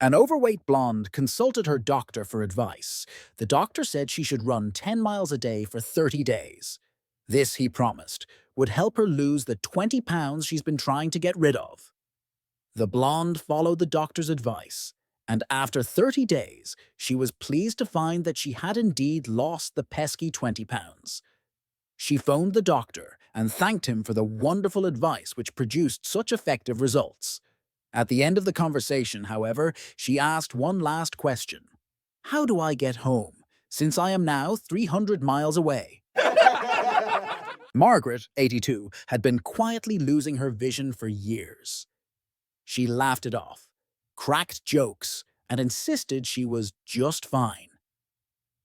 An overweight blonde consulted her doctor for advice. The doctor said she should run 10 miles a day for 30 days. This, he promised, would help her lose the 20 pounds she's been trying to get rid of. The blonde followed the doctor's advice, and after 30 days, she was pleased to find that she had indeed lost the pesky 20 pounds. She phoned the doctor and thanked him for the wonderful advice which produced such effective results. At the end of the conversation, however, she asked one last question. How do I get home, since I am now 300 miles away? Margaret, 82, had been quietly losing her vision for years. She laughed it off, cracked jokes, and insisted she was just fine.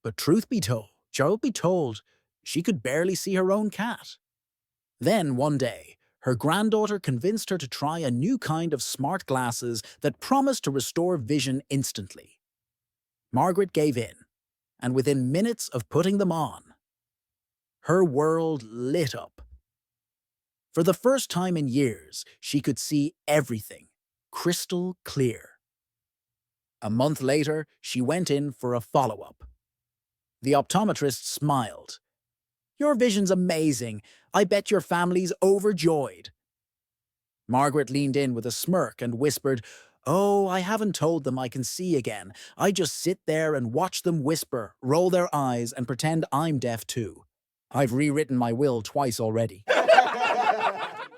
But truth be told, she could barely see her own cat. Then, one day, her granddaughter convinced her to try a new kind of smart glasses that promised to restore vision instantly. Margaret gave in, and within minutes of putting them on, her world lit up. For the first time in years, she could see everything, crystal clear. A month later, she went in for a follow-up. The optometrist smiled. "Your vision's amazing. I bet your family's overjoyed." Margaret leaned in with a smirk and whispered, "Oh, I haven't told them I can see again. I just sit there and watch them whisper, roll their eyes, and pretend I'm deaf too. I've rewritten my will twice already."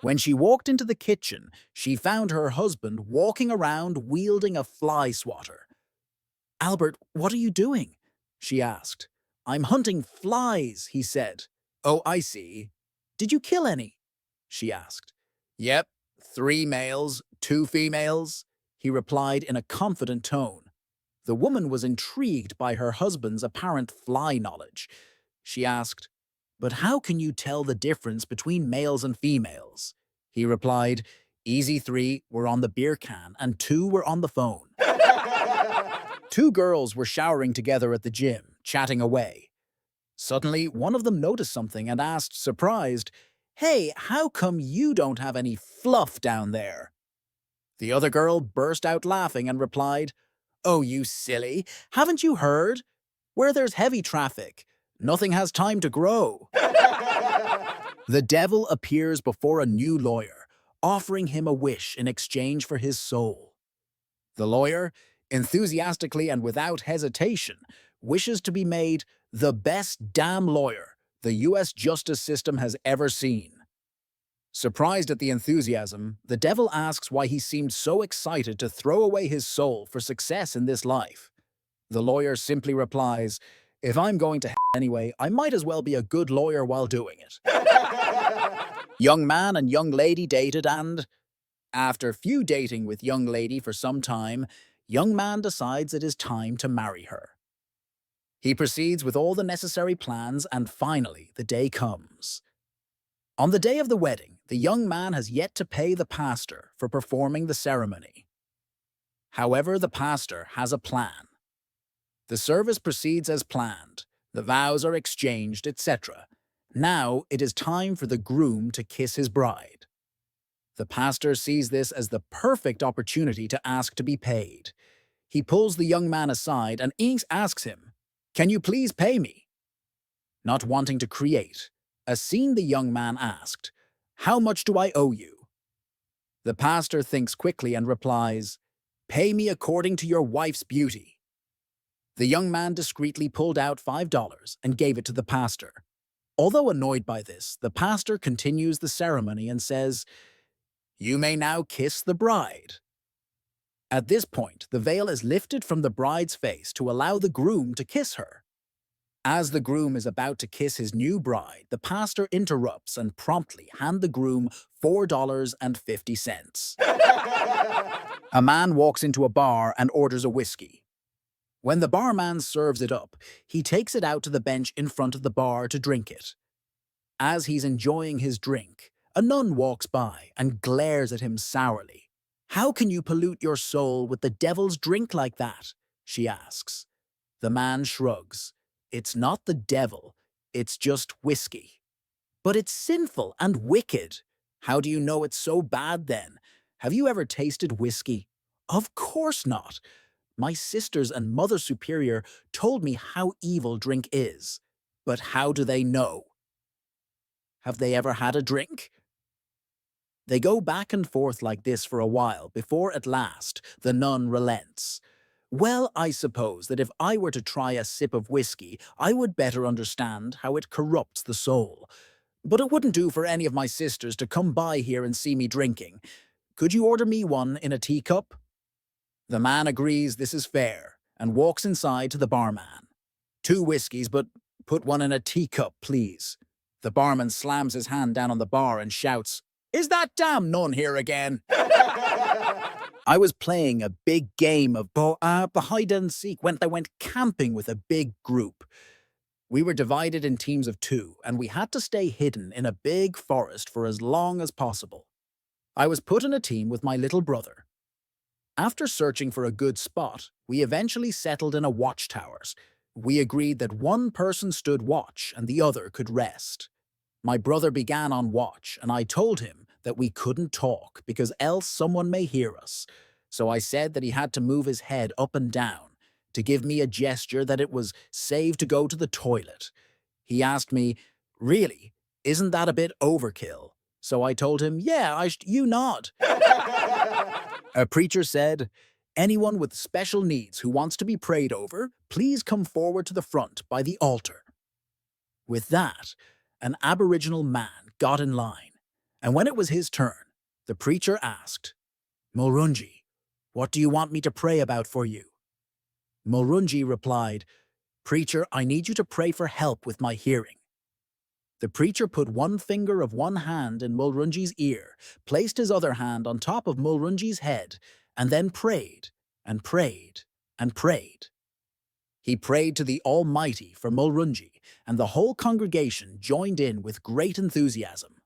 When she walked into the kitchen, she found her husband walking around wielding a fly swatter. "Albert, what are you doing?" she asked. "I'm hunting flies," he said. "Oh, I see. Did you kill any?" she asked. "Yep, 3 males, 2 females," he replied in a confident tone. The woman was intrigued by her husband's apparent fly knowledge. She asked, "But how can you tell the difference between males and females?" He replied, "Easy 3 were on the beer can and 2 were on the phone." 2 girls were showering together at the gym, chatting away. Suddenly, one of them noticed something and asked, surprised, "Hey, how come you don't have any fluff down there?" The other girl burst out laughing and replied, "Oh, you silly, haven't you heard? Where there's heavy traffic, nothing has time to grow." The devil appears before a new lawyer, offering him a wish in exchange for his soul. The lawyer, enthusiastically and without hesitation, wishes to be made the best damn lawyer the U.S. justice system has ever seen. Surprised at the enthusiasm, the devil asks why he seemed so excited to throw away his soul for success in this life. The lawyer simply replies, "If I'm going to hell anyway, I might as well be a good lawyer while doing it." Young man and young lady dated and, after few dating with young lady for some time, young man decides it is time to marry her. He proceeds with all the necessary plans and finally the day comes. On the day of the wedding, the young man has yet to pay the pastor for performing the ceremony. However, the pastor has a plan. The service proceeds as planned, the vows are exchanged, etc. Now it is time for the groom to kiss his bride. The pastor sees this as the perfect opportunity to ask to be paid. He pulls the young man aside and asks him, "Can you please pay me?" Not wanting to create a scene, the young man asked, "How much do I owe you?" The pastor thinks quickly and replies, "Pay me according to your wife's beauty." The young man discreetly pulled out $5 and gave it to the pastor. Although annoyed by this, the pastor continues the ceremony and says, "You may now kiss the bride." At this point, the veil is lifted from the bride's face to allow the groom to kiss her. As the groom is about to kiss his new bride, the pastor interrupts and promptly hands the groom $4.50. A man walks into a bar and orders a whiskey. When the barman serves it up, he takes it out to the bench in front of the bar to drink it. As he's enjoying his drink, a nun walks by and glares at him sourly. "How can you pollute your soul with the devil's drink like that?" she asks. The man shrugs. "It's not the devil, it's just whiskey." "But it's sinful and wicked." "How do you know it's so bad then? Have you ever tasted whiskey?" "Of course not. My sisters and Mother Superior told me how evil drink is. But how do they know? Have they ever had a drink? They go back and forth like this for a while before at last the nun relents. Well, I suppose that if I were to try a sip of whiskey, I would better understand how it corrupts the soul. But it wouldn't do for any of my sisters to come by here and see me drinking. Could you order me one in a teacup? The man agrees this is fair and walks inside to the barman. 2 whiskeys, but put one in a teacup, please. The barman slams his hand down on the bar and shouts, "Is that damn nun here again?" I was playing a big game of hide and seek when I went camping with a big group. We were divided in teams of 2, and we had to stay hidden in a big forest for as long as possible. I was put in a team with my little brother. After searching for a good spot, we eventually settled in a watchtowers. We agreed that one person stood watch and the other could rest. My brother began on watch, and I told him that we couldn't talk because else someone may hear us. So I said that he had to move his head up and down to give me a gesture that it was safe to go to the toilet. He asked me, "Really? Isn't that a bit overkill?" So I told him, "Yeah, you nod." A preacher said, "Anyone with special needs who wants to be prayed over, please come forward to the front by the altar." With that, an Aboriginal man got in line, and when it was his turn, the preacher asked, "Mulrunji, what do you want me to pray about for you?" Mulrunji replied, "Preacher, I need you to pray for help with my hearing." The preacher put one finger of one hand in Mulrunji's ear, placed his other hand on top of Mulrunji's head, and then prayed, and prayed, and prayed. He prayed to the Almighty for Mulrunji, and the whole congregation joined in with great enthusiasm.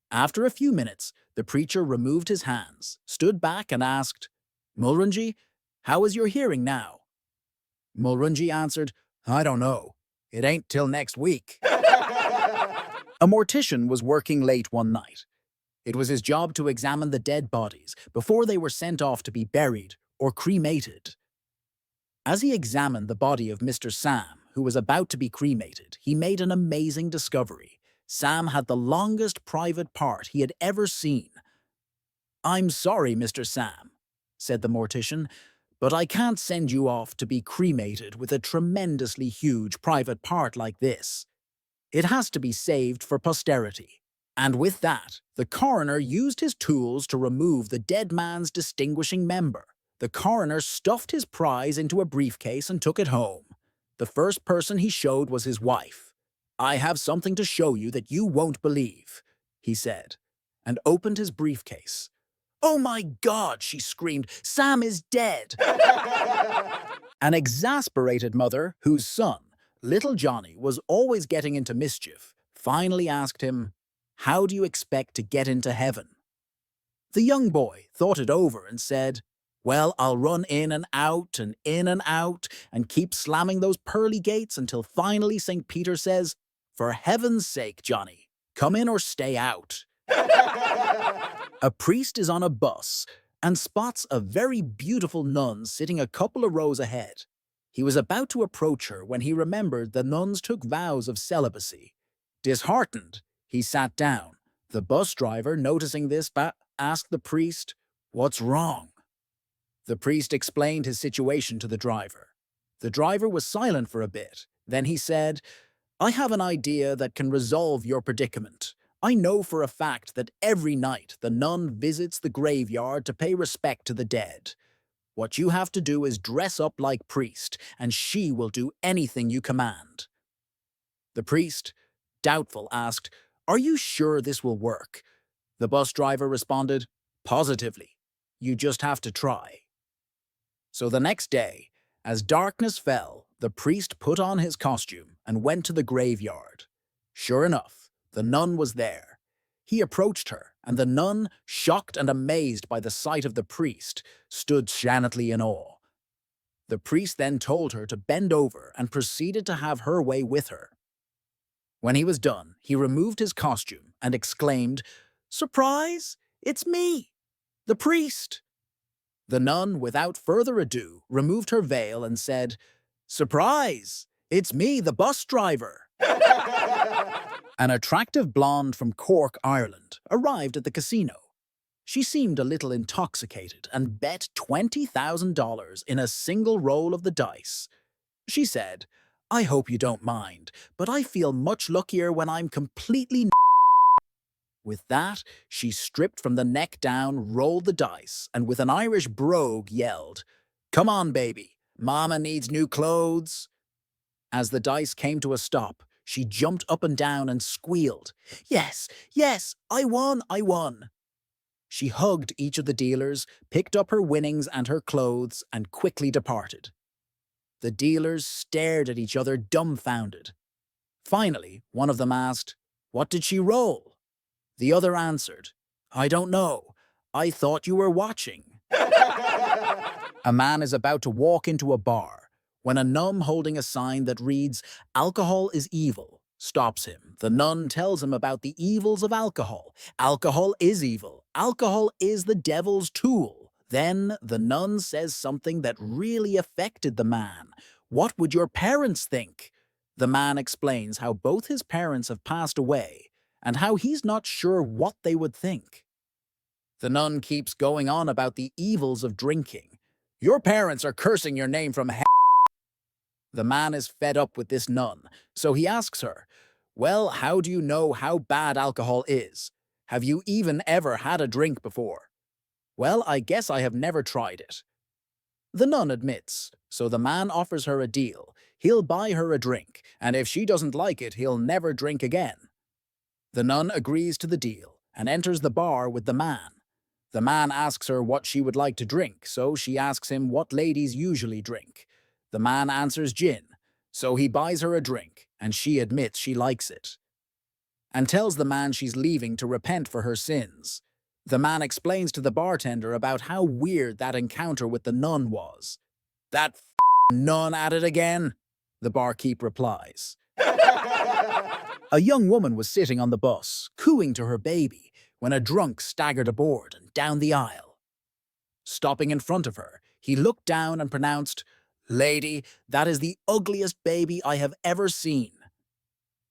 After a few minutes, the preacher removed his hands, stood back, and asked, "Mulrunji, how is your hearing now?" Mulrunji answered, "I don't know. It ain't till next week." A mortician was working late one night. It was his job to examine the dead bodies before they were sent off to be buried or cremated. As he examined the body of Mr. Sam, who was about to be cremated, he made an amazing discovery. Sam had the longest private part he had ever seen. "I'm sorry, Mr. Sam," said the mortician, "but I can't send you off to be cremated with a tremendously huge private part like this. It has to be saved for posterity." And with that, the coroner used his tools to remove the dead man's distinguishing member. The coroner stuffed his prize into a briefcase and took it home. The first person he showed was his wife. "I have something to show you that you won't believe," he said, and opened his briefcase. "Oh my God," she screamed, "Sam is dead!" An exasperated mother, whose son, little Johnny, was always getting into mischief, finally asked him, "How do you expect to get into heaven?" The young boy thought it over and said, "Well, I'll run in and out and keep slamming those pearly gates until finally St. Peter says, 'For heaven's sake, Johnny, come in or stay out.'" A priest is on a bus and spots a very beautiful nun sitting a couple of rows ahead. He was about to approach her when he remembered the nuns took vows of celibacy. Disheartened, he sat down. The bus driver, noticing this, asked the priest, "What's wrong?" The priest explained his situation to the driver. The driver was silent for a bit. Then he said, "I have an idea that can resolve your predicament. I know for a fact that every night the nun visits the graveyard to pay respect to the dead. What you have to do is dress up like priest, and she will do anything you command." The priest, doubtful, asked, "Are you sure this will work?" The bus driver responded, "Positively. You just have to try." So the next day, as darkness fell, the priest put on his costume and went to the graveyard. Sure enough, the nun was there. He approached her, and the nun, shocked and amazed by the sight of the priest, stood silently in awe. The priest then told her to bend over and proceeded to have her way with her. When he was done, he removed his costume and exclaimed, "Surprise! It's me, the priest!" The nun, without further ado, removed her veil and said, "Surprise! It's me, the bus driver." An attractive blonde from Cork, Ireland, arrived at the casino. She seemed a little intoxicated and bet $20,000 in a single roll of the dice. She said, "I hope you don't mind, but I feel much luckier when I'm completely." With that, she stripped from the neck down, rolled the dice, and with an Irish brogue yelled, "Come on, baby, Mama needs new clothes." As the dice came to a stop, she jumped up and down and squealed, "Yes, yes, I won, I won." She hugged each of the dealers, picked up her winnings and her clothes, and quickly departed. The dealers stared at each other dumbfounded. Finally, one of them asked, "What did she roll?" The other answered, "I don't know. I thought you were watching." A man is about to walk into a bar when a nun holding a sign that reads, "Alcohol is evil," stops him. The nun tells him about the evils of alcohol. Alcohol is evil. Alcohol is the devil's tool. Then the nun says something that really affected the man. "What would your parents think?" The man explains how both his parents have passed away and how he's not sure what they would think. The nun keeps going on about the evils of drinking. "Your parents are cursing your name from hell." The man is fed up with this nun, so he asks her, "Well, how do you know how bad alcohol is? Have you even ever had a drink before?" "Well, I guess I have never tried it." The nun admits, so the man offers her a deal. He'll buy her a drink, and if she doesn't like it, he'll never drink again. The nun agrees to the deal and enters the bar with the man. The man asks her what she would like to drink, so she asks him what ladies usually drink. The man answers gin, so he buys her a drink, and she admits she likes it, and tells the man she's leaving to repent for her sins. The man explains to the bartender about how weird that encounter with the nun was. "That nun at it again," the barkeep replies. A young woman was sitting on the bus, cooing to her baby, when a drunk staggered aboard and down the aisle. Stopping in front of her, he looked down and pronounced, "Lady, that is the ugliest baby I have ever seen."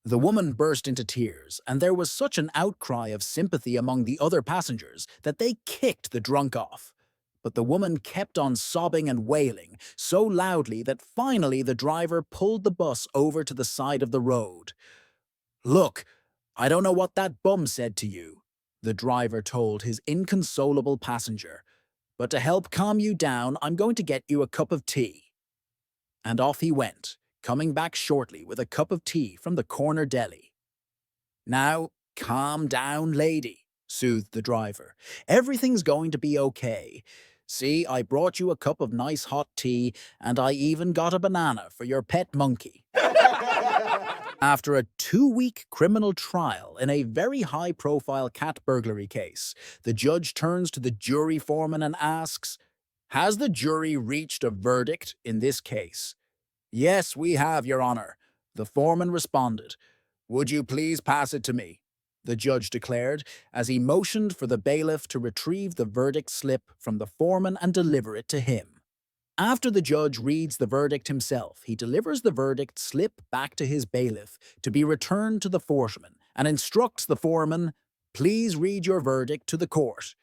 The woman burst into tears, and there was such an outcry of sympathy among the other passengers that they kicked the drunk off. But the woman kept on sobbing and wailing so loudly that finally the driver pulled the bus over to the side of the road. "Look, I don't know what that bum said to you," the driver told his inconsolable passenger, "but to help calm you down, I'm going to get you a cup of tea." And off he went, coming back shortly with a cup of tea from the corner deli. "Now, calm down, lady," soothed the driver. "Everything's going to be okay. See, I brought you a cup of nice hot tea, and I even got a banana for your pet monkey." After a 2-week criminal trial in a very high-profile cat burglary case, the judge turns to the jury foreman and asks, "Has the jury reached a verdict in this case?" "Yes, we have, Your Honor," the foreman responded. "Would you please pass it to me?" the judge declared, as he motioned for the bailiff to retrieve the verdict slip from the foreman and deliver it to him. After the judge reads the verdict himself, he delivers the verdict slip back to his bailiff to be returned to the foreman and instructs the foreman, "Please read your verdict to the court.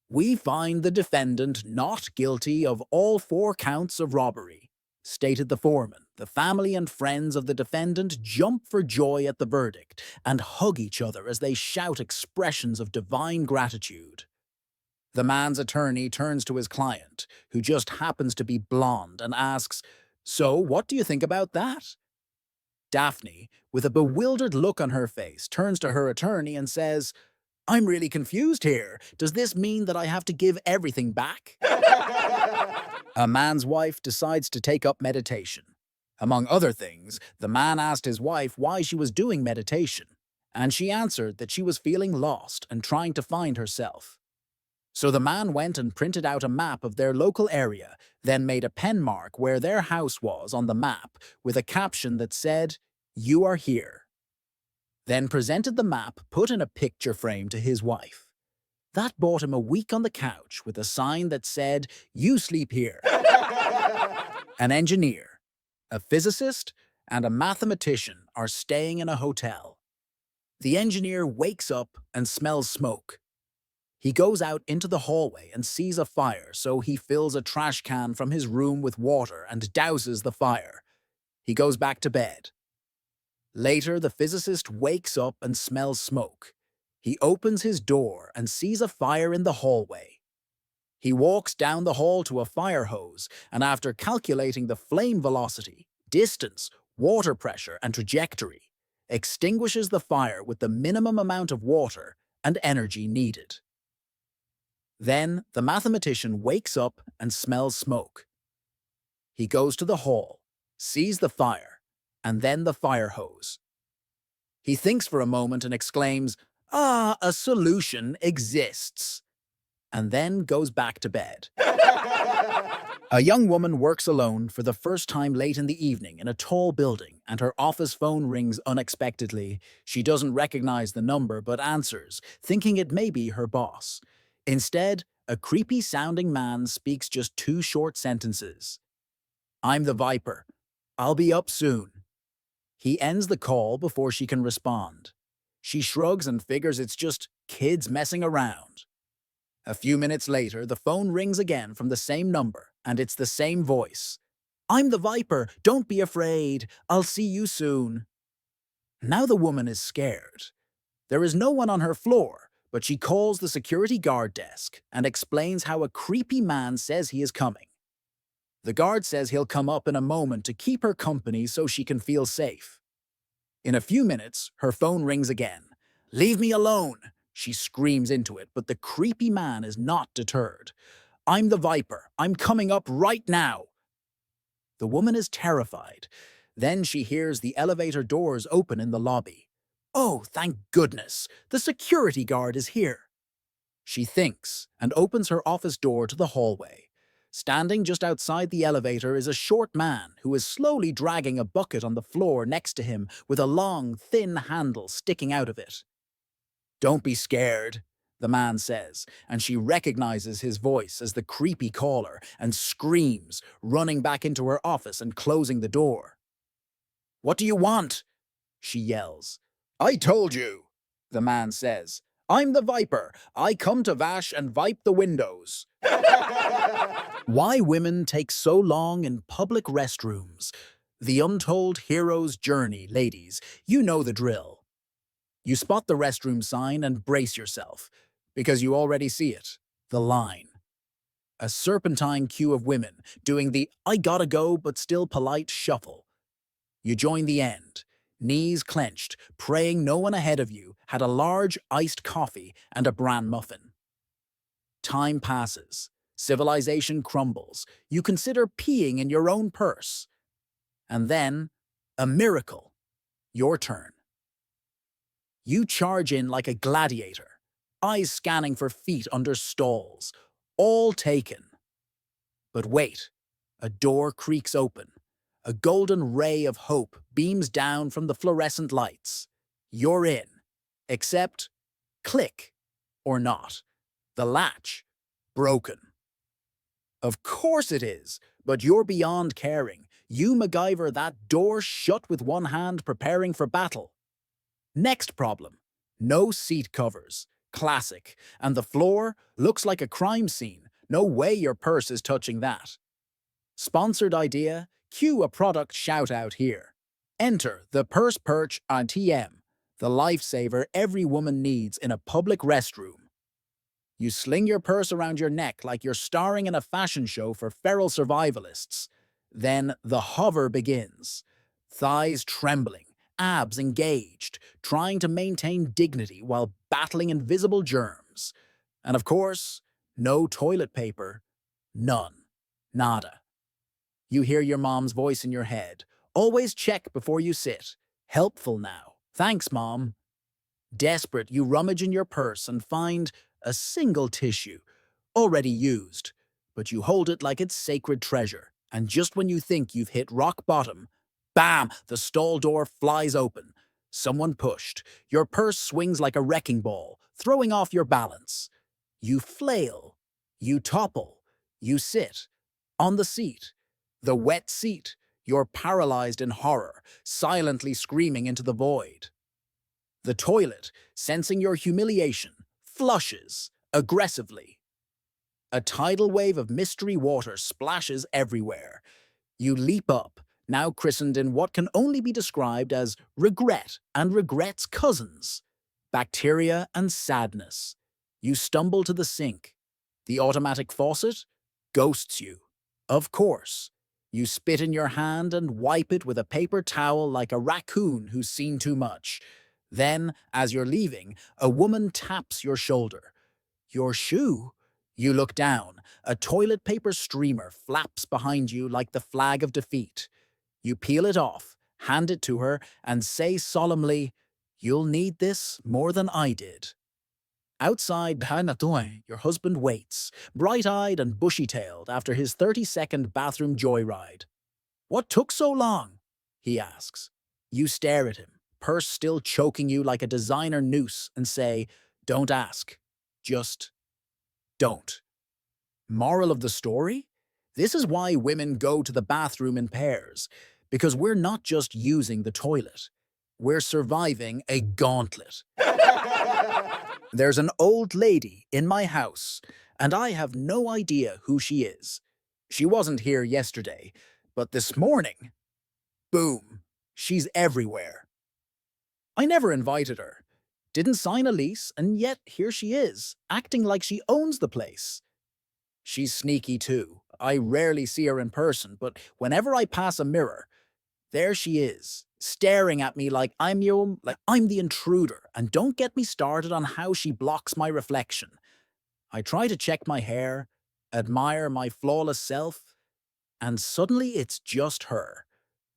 We find the defendant not guilty of all 4 counts of robbery," stated the foreman. The family and friends of the defendant jump for joy at the verdict and hug each other as they shout expressions of divine gratitude. The man's attorney turns to his client, who just happens to be blonde, and asks, "So, what do you think about that?" Daphne, with a bewildered look on her face, turns to her attorney and says, "I'm really confused here. Does this mean that I have to give everything back?" A man's wife decides to take up meditation. Among other things, the man asked his wife why she was doing meditation, and she answered that she was feeling lost and trying to find herself. So the man went and printed out a map of their local area, then made a pen mark where their house was on the map with a caption that said, "You are here." Then presented the map put in a picture frame to his wife. That bought him a week on the couch with a sign that said, "You sleep here." An engineer, a physicist, and a mathematician are staying in a hotel. The engineer wakes up and smells smoke. He goes out into the hallway and sees a fire, so he fills a trash can from his room with water and douses the fire. He goes back to bed. Later, the physicist wakes up and smells smoke. He opens his door and sees a fire in the hallway. He walks down the hall to a fire hose, and after calculating the flame velocity, distance, water pressure, and trajectory, extinguishes the fire with the minimum amount of water and energy needed. Then the mathematician wakes up and smells smoke. He goes to the hall, sees the fire, and then the fire hose. He thinks for a moment and exclaims, "Ah, a solution exists," and then goes back to bed. A young woman works alone for the first time late in the evening in a tall building, and her office phone rings unexpectedly. She doesn't recognize the number but answers, thinking it may be her boss. Instead, a creepy-sounding man speaks just 2 short sentences. "I'm the Viper. I'll be up soon." He ends the call before she can respond. She shrugs and figures it's just kids messing around. A few minutes later, the phone rings again from the same number, and it's the same voice. "I'm the Viper. Don't be afraid. I'll see you soon." Now the woman is scared. There is no one on her floor, but she calls the security guard desk and explains how a creepy man says he is coming. The guard says he'll come up in a moment to keep her company so she can feel safe. In a few minutes, her phone rings again. "Leave me alone," she screams into it, but the creepy man is not deterred. "I'm the Viper. I'm coming up right now." The woman is terrified. Then she hears the elevator doors open in the lobby. "Oh, thank goodness! The security guard is here." She thinks and opens her office door to the hallway. Standing just outside the elevator is a short man who is slowly dragging a bucket on the floor next to him with a long, thin handle sticking out of it. "Don't be scared," the man says, and she recognizes his voice as the creepy caller and screams, running back into her office and closing the door. "What do you want?" she yells. "I told you," the man says. "I'm the Viper. I come to vash and vipe the windows." Why women take so long in public restrooms. The untold hero's journey, ladies. You know the drill. You spot the restroom sign and brace yourself, because you already see it. The line. A serpentine queue of women doing the "I gotta go but still polite" shuffle. You join the end, knees clenched, praying no one ahead of you had a large iced coffee and a bran muffin. Time passes. Civilization crumbles. You consider peeing in your own purse. And then, a miracle. Your turn. You charge in like a gladiator, eyes scanning for feet under stalls, all taken. But wait, a door creaks open. A golden ray of hope beams down from the fluorescent lights. You're in. Except, click, or not. The latch, broken. Of course it is, but you're beyond caring. You MacGyver that door shut with one hand, preparing for battle. Next problem. No seat covers. Classic. And the floor looks like a crime scene. No way your purse is touching that. Sponsored idea? Cue a product shout-out here. Enter the Purse Perch on TM, the lifesaver every woman needs in a public restroom. You sling your purse around your neck like you're starring in a fashion show for feral survivalists. Then the hover begins. Thighs trembling, abs engaged, trying to maintain dignity while battling invisible germs. And of course, no toilet paper. None. Nada. You hear your mom's voice in your head. "Always check before you sit. Helpful now. Thanks, Mom." Desperate, you rummage in your purse and find a single tissue, already used, but you hold it like it's sacred treasure, and just when you think you've hit rock bottom, bam, the stall door flies open. Someone pushed. Your purse swings like a wrecking ball, throwing off your balance. You flail. You topple. You sit. On the seat. The wet seat. You're paralyzed in horror, silently screaming into the void. The toilet, sensing your humiliation, flushes aggressively. A tidal wave of mystery water splashes everywhere. You leap up, now christened in what can only be described as regret and regret's cousins, bacteria and sadness. You stumble to the sink. The automatic faucet ghosts you. Of course. You spit in your hand and wipe it with a paper towel like a raccoon who's seen too much. Then, as you're leaving, a woman taps your shoulder. Your shoe? You look down. A toilet paper streamer flaps behind you like the flag of defeat. You peel it off, hand it to her, and say solemnly, "You'll need this more than I did." Outside Hanatoy, your husband waits, bright-eyed and bushy-tailed after his 30-second bathroom joyride. "What took so long?" he asks. You stare at him, purse still choking you like a designer noose, and say, "Don't ask. Just don't." Moral of the story? This is why women go to the bathroom in pairs, because we're not just using the toilet. We're surviving a gauntlet. There's an old lady in my house, and I have no idea who she is. She wasn't here yesterday, but this morning, boom, she's everywhere. I never invited her, didn't sign a lease, and yet here she is, acting like she owns the place. She's sneaky too. I rarely see her in person, but whenever I pass a mirror, there she is, staring at me like I'm the intruder, and don't get me started on how she blocks my reflection. I try to check my hair, admire my flawless self, and suddenly it's just her,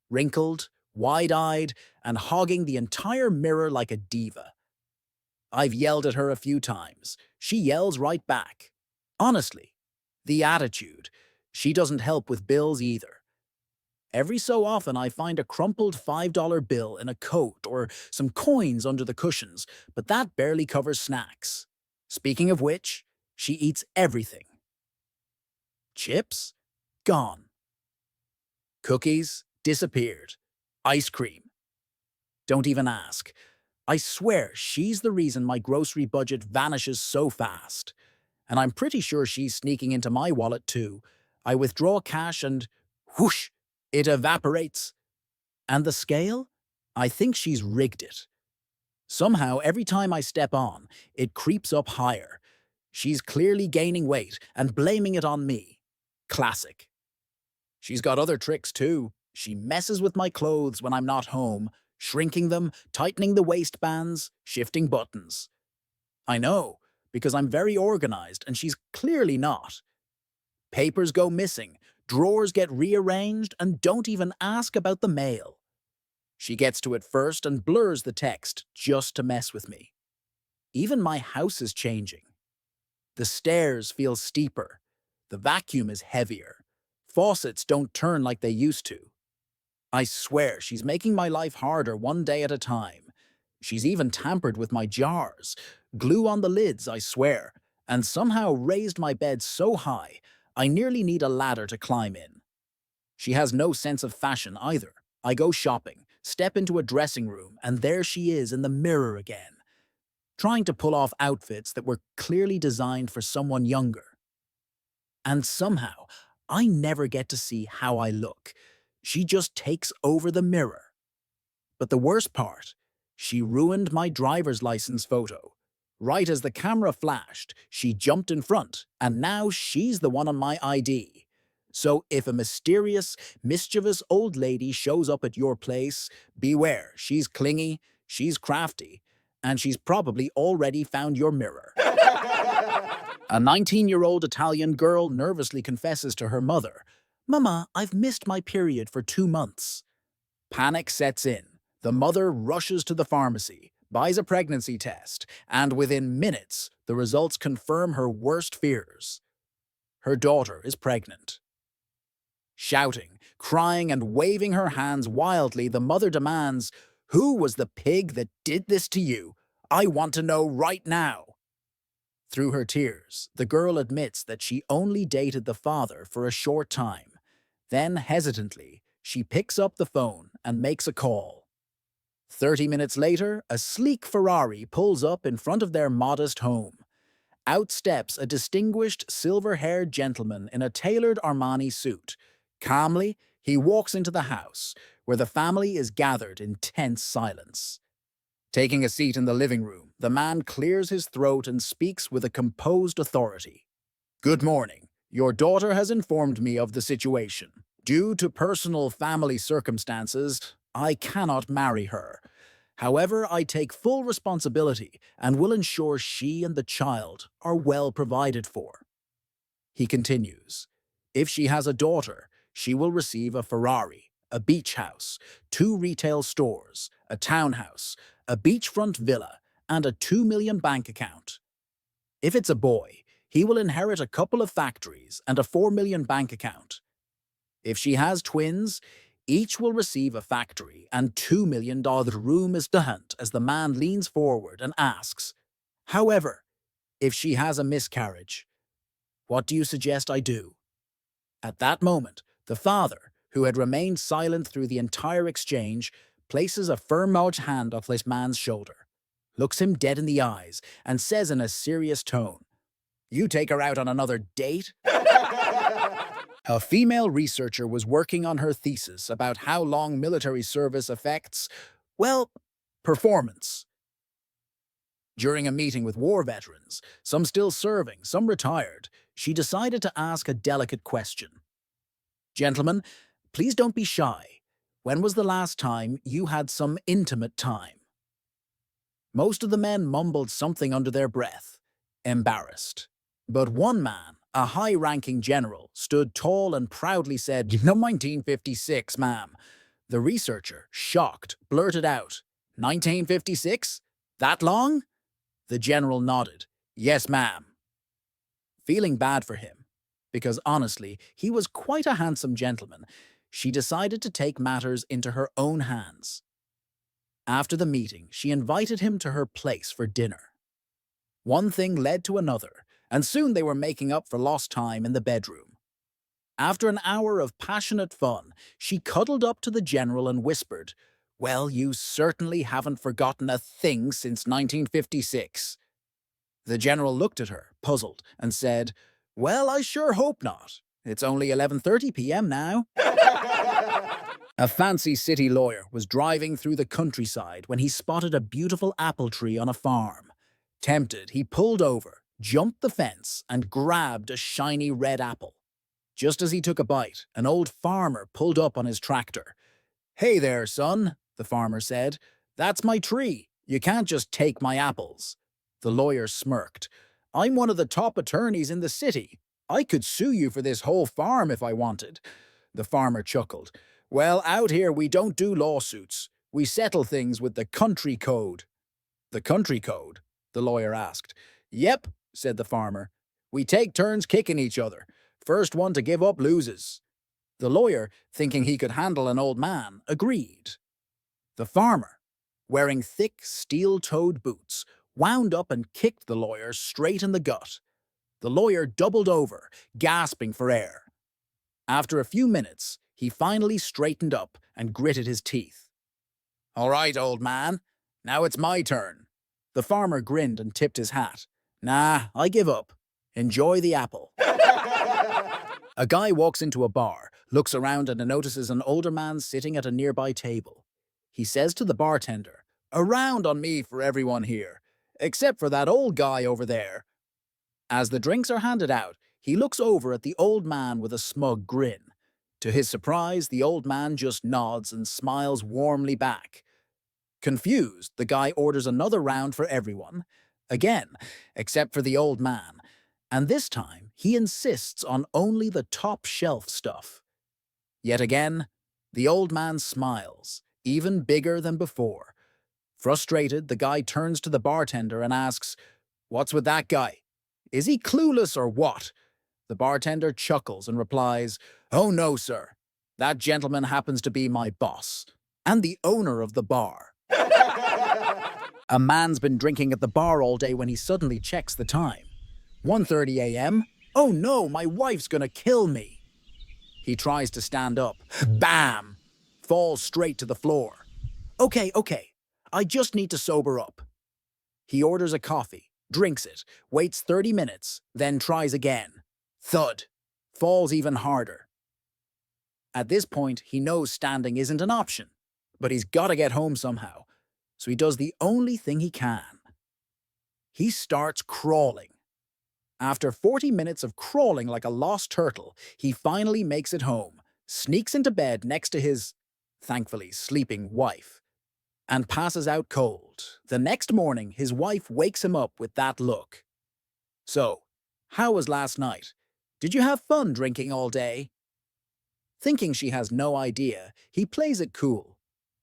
wrinkled, wide-eyed, and hogging the entire mirror like a diva. I've yelled at her a few times. She yells right back. Honestly, the attitude. She doesn't help with bills either. Every so often I find a crumpled $5 bill in a coat or some coins under the cushions, but that barely covers snacks. Speaking of which, she eats everything. Chips? Gone. Cookies? Disappeared. Ice cream? Don't even ask. I swear she's the reason my grocery budget vanishes so fast. And I'm pretty sure she's sneaking into my wallet too. I withdraw cash and whoosh, it evaporates. And the scale? I think she's rigged it. Somehow, every time I step on, it creeps up higher. She's clearly gaining weight and blaming it on me. Classic. She's got other tricks too. She messes with my clothes when I'm not home, shrinking them, tightening the waistbands, shifting buttons. I know, because I'm very organized and she's clearly not. Papers go missing, drawers get rearranged, and don't even ask about the mail. She gets to it first and blurs the text just to mess with me. Even my house is changing. The stairs feel steeper. The vacuum is heavier. Faucets don't turn like they used to. I swear she's making my life harder one day at a time. She's even tampered with my jars, glue on the lids, I swear, and somehow raised my bed so high I nearly need a ladder to climb in. She has no sense of fashion either. I go shopping, step into a dressing room, and there she is in the mirror again, trying to pull off outfits that were clearly designed for someone younger. And somehow, I never get to see how I look. She just takes over the mirror. But the worst part, she ruined my driver's license photo. Right as the camera flashed, she jumped in front, and now she's the one on my ID. So if a mysterious, mischievous old lady shows up at your place, beware, she's clingy, she's crafty, and she's probably already found your mirror. A 19-year-old Italian girl nervously confesses to her mother, "Mama, I've missed my period for 2 months." Panic sets in. The mother rushes to the pharmacy, buys a pregnancy test, and within minutes, the results confirm her worst fears. Her daughter is pregnant. Shouting, crying, and waving her hands wildly, the mother demands, "Who was the pig that did this to you? I want to know right now." Through her tears, the girl admits that she only dated the father for a short time. Then, hesitantly, she picks up the phone and makes a call. 30 minutes later, a sleek Ferrari pulls up in front of their modest home. Out steps a distinguished silver-haired gentleman in a tailored Armani suit. Calmly, he walks into the house, where the family is gathered in tense silence. Taking a seat in the living room, the man clears his throat and speaks with a composed authority. "Good morning. Your daughter has informed me of the situation. Due to personal family circumstances, I cannot marry her. However, I take full responsibility and will ensure she and the child are well provided for." He continues, "If she has a daughter, she will receive a Ferrari, a beach house, 2 retail stores, a townhouse, a beachfront villa, and a 2 million bank account. If it's a boy, he will inherit a couple of factories and a 4 million bank account. If she has twins, each will receive a factory and $2 million." The room is silent as the man leans forward and asks, "However, if she has a miscarriage, what do you suggest I do?" At that moment, the father, who had remained silent through the entire exchange, places a firm hand on this man's shoulder, looks him dead in the eyes, and says in a serious tone, "You take her out on another date?" A female researcher was working on her thesis about how long military service affects, well, performance. During a meeting with war veterans, some still serving, some retired, she decided to ask a delicate question. "Gentlemen, please don't be shy. When was the last time you had some intimate time?" Most of the men mumbled something under their breath, embarrassed. But one man, a high-ranking general, stood tall and proudly said, "No, 1956, ma'am." The researcher, shocked, blurted out, "1956? That long?" The general nodded, "Yes, ma'am." Feeling bad for him, because honestly, he was quite a handsome gentleman, she decided to take matters into her own hands. After the meeting, she invited him to her place for dinner. One thing led to another, and soon they were making up for lost time in the bedroom. After an hour of passionate fun, she cuddled up to the general and whispered, "Well, you certainly haven't forgotten a thing since 1956. The general looked at her, puzzled, and said, "Well, I sure hope not. It's only 11:30 p.m. now." A fancy city lawyer was driving through the countryside when he spotted a beautiful apple tree on a farm. Tempted, he pulled over, jumped the fence, and grabbed a shiny red apple. Just as he took a bite, an old farmer pulled up on his tractor. "Hey there, son," the farmer said. "That's my tree. You can't just take my apples." The lawyer smirked. "I'm one of the top attorneys in the city. I could sue you for this whole farm if I wanted." The farmer chuckled. "Well, out here we don't do lawsuits. We settle things with the country code." "The country code?" the lawyer asked. "Yep," said the farmer. "We take turns kicking each other. First one to give up loses." The lawyer, thinking he could handle an old man, agreed. The farmer, wearing thick, steel-toed boots, wound up and kicked the lawyer straight in the gut. The lawyer doubled over, gasping for air. After a few minutes, he finally straightened up and gritted his teeth. "All right, old man. Now it's my turn." The farmer grinned and tipped his hat. "Nah, I give up. Enjoy the apple." A guy walks into a bar, looks around and notices an older man sitting at a nearby table. He says to the bartender, "A round on me for everyone here, except for that old guy over there." As the drinks are handed out, he looks over at the old man with a smug grin. To his surprise, the old man just nods and smiles warmly back. Confused, the guy orders another round for everyone, again, except for the old man, and this time he insists on only the top-shelf stuff. Yet again, the old man smiles, even bigger than before. Frustrated, the guy turns to the bartender and asks, "What's with that guy? Is he clueless or what?" The bartender chuckles and replies, "Oh no, sir. That gentleman happens to be my boss, and the owner of the bar." A man's been drinking at the bar all day when he suddenly checks the time. 1:30 a.m. Oh no, my wife's gonna kill me. He tries to stand up. Bam! Falls straight to the floor. Okay. I just need to sober up. He orders a coffee, drinks it, waits 30 minutes, then tries again. Thud. Falls even harder. At this point, he knows standing isn't an option, but he's gotta get home somehow, so he does the only thing he can. He starts crawling. After 40 minutes of crawling like a lost turtle, he finally makes it home, sneaks into bed next to his, thankfully, sleeping wife, and passes out cold. The next morning, his wife wakes him up with that look. So, how was last night? Did you have fun drinking all day? Thinking she has no idea, he plays it cool.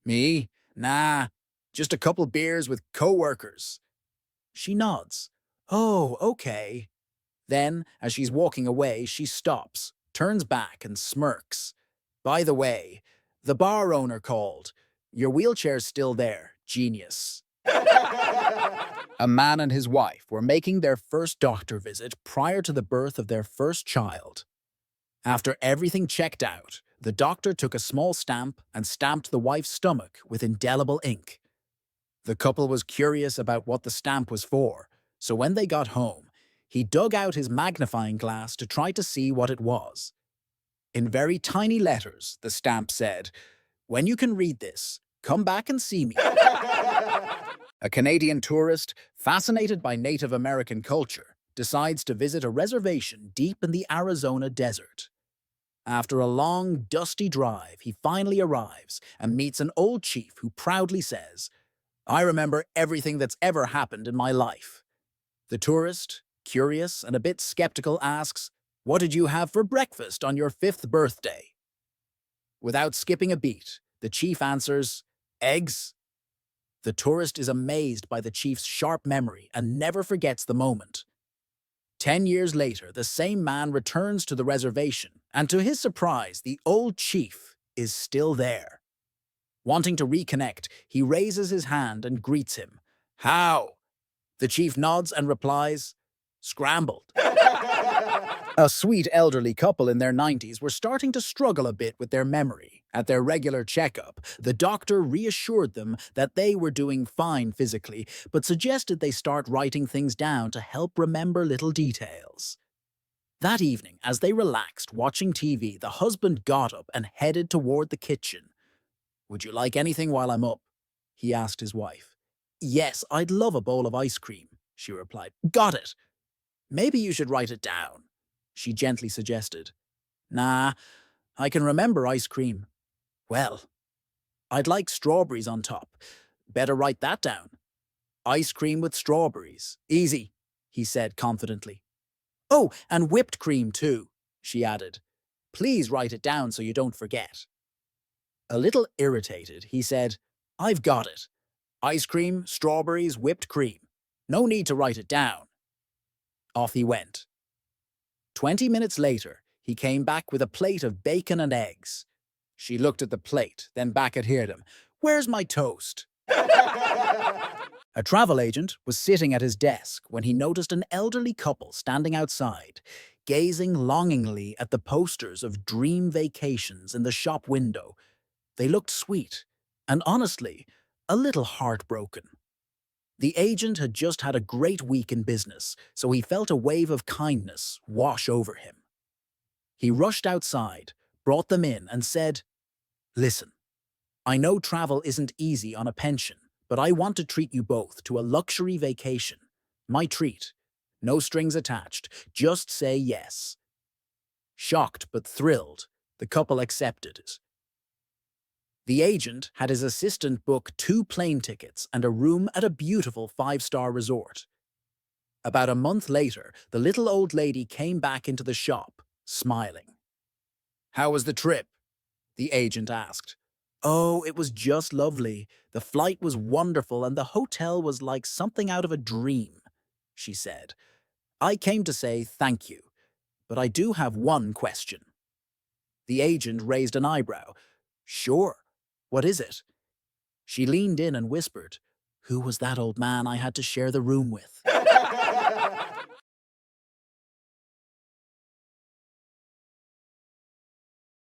Me? Nah, just a couple beers with co-workers. She nods. Oh, okay. Then, as she's walking away, she stops, turns back, and smirks. By the way, the bar owner called. Your wheelchair's still there. Genius. A man and his wife were making their first doctor visit prior to the birth of their first child. After everything checked out, the doctor took a small stamp and stamped the wife's stomach with indelible ink. The couple was curious about what the stamp was for, so when they got home, he dug out his magnifying glass to try to see what it was. In very tiny letters, the stamp said, "When you can read this, come back and see me." A Canadian tourist, fascinated by Native American culture, decides to visit a reservation deep in the Arizona desert. After a long, dusty drive, he finally arrives and meets an old chief who proudly says, "I remember everything that's ever happened in my life." The tourist, curious and a bit skeptical, asks, "What did you have for breakfast on your 5th birthday?" Without skipping a beat, the chief answers, "Eggs." The tourist is amazed by the chief's sharp memory and never forgets the moment. 10 years later, the same man returns to the reservation, and to his surprise, the old chief is still there. Wanting to reconnect, he raises his hand and greets him. "How?" The chief nods and replies, "Scrambled." A sweet elderly couple in their 90s were starting to struggle a bit with their memory. At their regular checkup, the doctor reassured them that they were doing fine physically, but suggested they start writing things down to help remember little details. That evening, as they relaxed watching TV, the husband got up and headed toward the kitchen. "Would you like anything while I'm up?" he asked his wife. "Yes, I'd love a bowl of ice cream," she replied. "Got it." "Maybe you should write it down," she gently suggested. "Nah, I can remember ice cream." "Well, I'd like strawberries on top. Better write that down." "Ice cream with strawberries. Easy," he said confidently. "Oh, and whipped cream too," she added. "Please write it down so you don't forget." A little irritated, he said, "I've got it. Ice cream, strawberries, whipped cream. No need to write it down." Off he went. 20 minutes later, he came back with a plate of bacon and eggs. She looked at the plate, then back at him. "Where's my toast?" A travel agent was sitting at his desk when he noticed an elderly couple standing outside, gazing longingly at the posters of dream vacations in the shop window. They looked sweet, and honestly, a little heartbroken. The agent had just had a great week in business, so he felt a wave of kindness wash over him. He rushed outside, brought them in, and said, "Listen, I know travel isn't easy on a pension, but I want to treat you both to a luxury vacation. My treat. No strings attached. Just say yes." Shocked but thrilled, the couple accepted it. The agent had his assistant book 2 plane tickets and a room at a beautiful 5-star resort. About a month later, the little old lady came back into the shop, smiling. "How was the trip?" the agent asked. "Oh, it was just lovely. The flight was wonderful and the hotel was like something out of a dream," she said. "I came to say thank you, but I do have one question." The agent raised an eyebrow. "Sure. What is it?" She leaned in and whispered, "Who was that old man I had to share the room with?"